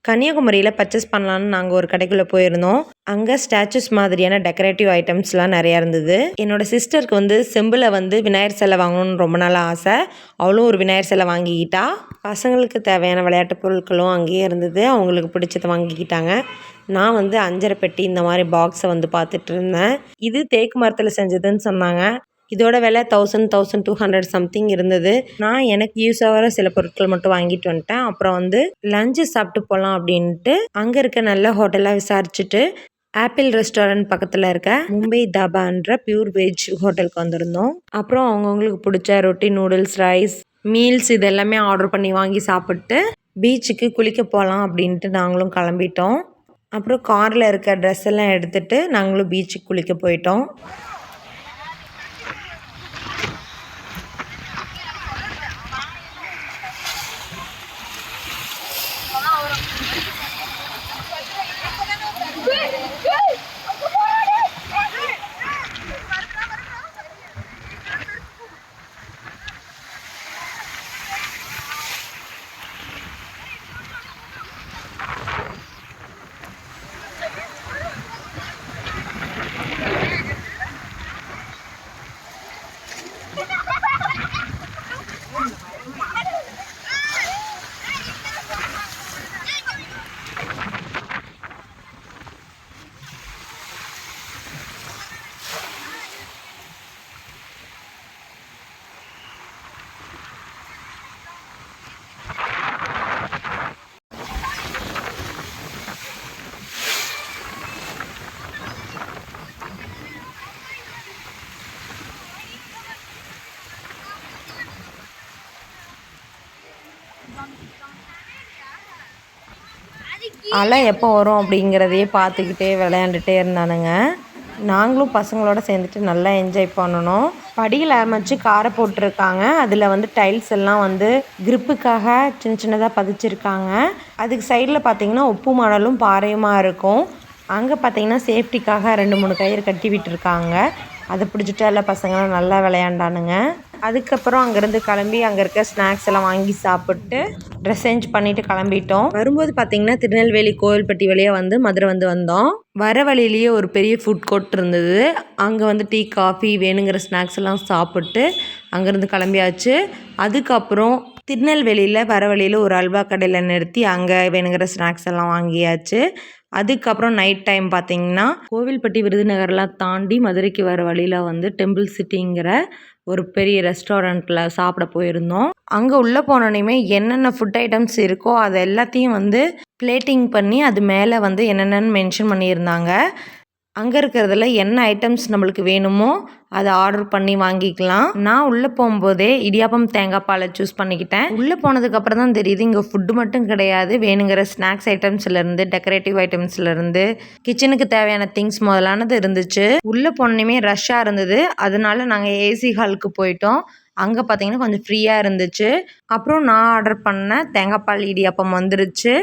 கன்னியாகுமரியில் பர்ச்சேஸ் பண்ணலான்னு நாங்கள் ஒரு கடைக்குள்ளே போயிருந்தோம். அங்கே ஸ்டாச்சுஸ் மாதிரியான டெக்கரேட்டிவ் ஐட்டம்ஸ்லாம் நிறையா இருந்தது. என்னோடய சிஸ்டருக்கு வந்து செம்பில் வந்து விநாயகர் சிலை வாங்கணும்னு ரொம்ப நாள் ஆசை. அவளும் ஒரு விநாயகர் சிலை வாங்கிக்கிட்டா. பசங்களுக்கு தேவையான விளையாட்டு பொருட்களும் அங்கேயே இருந்தது. அவங்களுக்கு பிடிச்சதை வாங்கிக்கிட்டாங்க. நான் வந்து அஞ்சரை பெட்டி இந்த மாதிரி பாக்ஸை வந்து பார்த்துட்டு இருந்தேன். இது தேக்கு மரத்தில் செஞ்சதுன்னு சொன்னாங்க. இதோட விலை 1200 சம்திங் இருந்தது. நான் எனக்கு யூஸ் ஆகிற சில பொருட்கள் மட்டும் வாங்கிட்டு வந்துட்டேன். அப்புறம் வந்து லஞ்சு சாப்பிட்டு போகலாம் அப்படின்ட்டு அங்கே இருக்க நல்ல ஹோட்டலாக விசாரிச்சுட்டு ஆப்பிள் ரெஸ்டாரண்ட் பக்கத்தில் இருக்க மும்பை தாபான்ற பியூர் வெஜ் ஹோட்டலுக்கு வந்திருந்தோம். அப்புறம் அவங்கவுங்களுக்கு பிடிச்ச ரொட்டி, நூடுல்ஸ், ரைஸ், மீல்ஸ் இது எல்லாமே ஆர்டர் பண்ணி வாங்கி சாப்பிட்டு பீச்சுக்கு குளிக்க போகலாம் அப்படின்ட்டு நாங்களும் கிளம்பிட்டோம். அப்புறம் காரில் இருக்க ட்ரெஸ் எல்லாம் எடுத்துகிட்டு நாங்களும் பீச்சுக்கு குளிக்க போயிட்டோம். அலை எப்போ வரும் அப்படிங்கிறதையே பார்த்துக்கிட்டே விளையாண்டுட்டே இருந்தானுங்க. நாங்களும் பசங்களோட சேர்ந்துட்டு நல்லா என்ஜாய் பண்ணணும். படியில் அமைச்சு காரை போட்டிருக்காங்க. அதில் வந்து டைல்ஸ் எல்லாம் வந்து கிரிப்புக்காக சின்ன சின்னதாக பதிச்சிருக்காங்க. அதுக்கு சைடில் பார்த்திங்கன்னா உப்பு மணலும் பாறையுமா இருக்கும். அங்கே பார்த்திங்கன்னா சேஃப்டிக்காக 2-3 கயிறு கட்டி விட்டுருக்காங்க. அதை பிடிச்சிட்டு எல்லா பசங்களும் நல்லா விளையாண்டானுங்க. அதுக்கப்புறம் அங்கேருந்து கிளம்பி அங்கே இருக்க ஸ்நாக்ஸ் எல்லாம் வாங்கி சாப்பிட்டு ட்ரெஸ் சேஞ்ச் பண்ணிவிட்டு கிளம்பிட்டோம். வரும்போது பார்த்திங்கன்னா திருநெல்வேலி கோவில்பட்டி வழியாக வந்து மதுரை வந்தோம். வர வழியிலேயே ஒரு பெரிய ஃபுட் கோர்ட் இருந்தது. அங்கே வந்து டீ, காஃபி வேணுங்கிற ஸ்நாக்ஸ் எல்லாம் சாப்பிட்டு அங்கேருந்து கிளம்பியாச்சு. அதுக்கப்புறம் திருநெல்வேலியில் வர வழியில் ஒரு அல்வா கடையில் நிறுத்தி அங்கே வேணுங்கிற ஸ்நாக்ஸ் எல்லாம் வாங்கியாச்சு. அதுக்கப்புறம் நைட் டைம் பார்த்திங்கன்னா கோவில்பட்டி, விருதுநகர்லாம் தாண்டி மதுரைக்கு வர வழியில் வந்து டெம்பிள் சிட்டிங்கிற ஒரு பெரிய ரெஸ்டாரண்ட்டில் சாப்பிட போயிருந்தோம். அங்கே உள்ளே போனோடனே என்னென்ன ஃபுட் ஐட்டம்ஸ் இருக்கோ அது எல்லாத்தையும் வந்து பிளேட்டிங் பண்ணி அது மேலே வந்து என்னென்னு மென்ஷன் பண்ணியிருந்தாங்க. அங்கே இருக்கிறதுல என்ன ஐட்டம்ஸ் நம்மளுக்கு வேணுமோ அதை ஆர்டர் பண்ணி வாங்கிக்கலாம். நான் உள்ளே போகும்போதே இடியாப்பம் தேங்காய் பாலை சூஸ் பண்ணிக்கிட்டேன். உள்ளே போனதுக்கப்புறம் தான் தெரியுது இங்கே ஃபுட்டு மட்டும் கிடையாது, வேணுங்கிற ஸ்நாக்ஸ் ஐட்டம்ஸ்லேருந்து டெக்கரேட்டிவ் ஐட்டம்ஸ்லேருந்து கிச்சனுக்கு தேவையான திங்ஸ் முதலானது இருந்துச்சு. உள்ளே போனோன்னே ரஷ்ஷாக இருந்தது. அதனால நாங்கள் ஏசி ஹாலுக்கு போயிட்டோம். அங்கே பார்த்தீங்கன்னா கொஞ்சம் ஃப்ரீயாக இருந்துச்சு. அப்புறம் நான் ஆர்டர் பண்ண தேங்காய் பால் இடியாப்பம் வந்துருச்சு.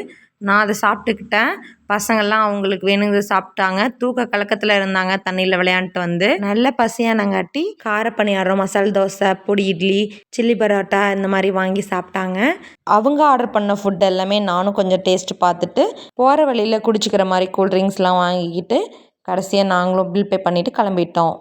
நான் அதை சாப்பிட்டுக்கிட்டேன். பசங்கள்லாம் அவங்களுக்கு வேணுங்கிறது சாப்பிட்டாங்க. தூக்க கலக்கத்தில் இருந்தாங்க. தண்ணியில் விளையாண்டுட்டு வந்து நல்ல பசியானங்காட்டி கார பணியாரம், மசால் தோசை, பொடி இட்லி, சில்லி பரோட்டா இந்த மாதிரி வாங்கி சாப்பிட்டாங்க. அவங்க ஆர்டர் பண்ண ஃபுட் எல்லாமே நானும் கொஞ்சம் டேஸ்ட் பார்த்துட்டு போகிற வழியில் குடிச்சிக்கிற மாதிரி கூல்ட்ரிங்க்ஸ்லாம் வாங்கிக்கிட்டு கடைசியாக நாங்களும் பில் பே பண்ணிவிட்டு கிளம்பிட்டோம்.